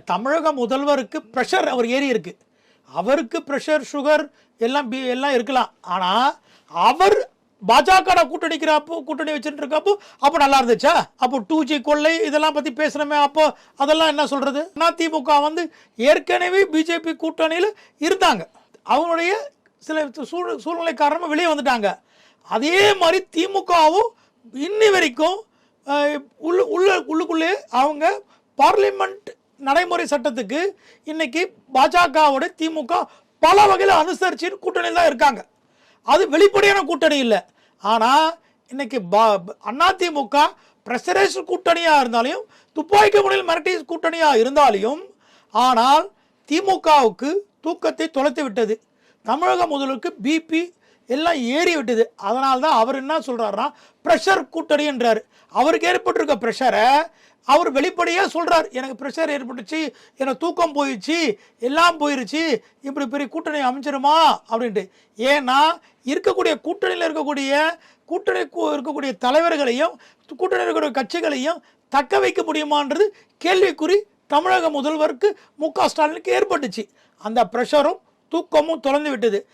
தமிழக முதல்வருக்கு பிரஷர் அவர் ஏறி இருக்கு. அவருக்கு பிரஷர் சுகர் எல்லாம் இருக்கலாம். ஆனால் அவர் பாஜக கூட்டணி வச்சுட்டு இருக்கப்போ அப்போ நல்லா இருந்துச்சா? அப்போ 2G கொள்ளை இதெல்லாம் பற்றி பேசுகிறோமே, அப்போ அதெல்லாம் என்ன சொல்கிறது? அதிமுக ஏற்கனவே பிஜேபி கூட்டணியில் இருந்தாங்க. அவங்களுடைய சில சூழ்நிலை காரணமாக வெளியே வந்துட்டாங்க. அதே மாதிரி திமுகவும் இன்னி வரைக்கும் உள்ளுக்குள்ளே அவங்க பார்லிமெண்ட் நடைமுறை சட்டத்துக்கு இன்னைக்கு பாஜகவோட திமுக பல வகையில் அனுசரிச்சு கூட்டணியில் தான் இருக்காங்க. அது வெளிப்படையான கூட்டணி இல்லை. ஆனால் இன்னைக்கு அதிமுக பிரஷரைஸ் கூட்டணியாக இருந்தாலும் துப்பாக்கி முனையில் மிரட்டி கூட்டணியாக இருந்தாலும் ஆனால் திமுகவுக்கு தூக்கத்தை தொலைத்து விட்டது. தமிழக முதல்வருக்கு பிபி எல்லாம் ஏறி விட்டது. அதனால தான் அவர் என்ன சொல்கிறாருன்னா ப்ரெஷர் கூட்டணின்றார். அவருக்கு ஏற்பட்டிருக்க ப்ரெஷரை அவர் வெளிப்படையாக சொல்கிறார். எனக்கு ப்ரெஷர் ஏற்பட்டுச்சு, எனக்கு தூக்கம் போயிடுச்சு, எல்லாம் போயிடுச்சு, இப்படி பெரிய கூட்டணி அமைச்சிருமா அப்படின்ட்டு. ஏன்னா கூட்டணியில் இருக்கக்கூடிய தலைவர்களையும் கூட்டணியில் இருக்கக்கூடிய கட்சிகளையும் தக்க வைக்க முடியுமான்றது கேள்விக்குறி தமிழக முதல்வருக்கு மு க ஸ்டாலினுக்கு ஏற்பட்டுச்சு. அந்த ப்ரெஷரும் தூக்கமும் தொலைந்து விட்டது.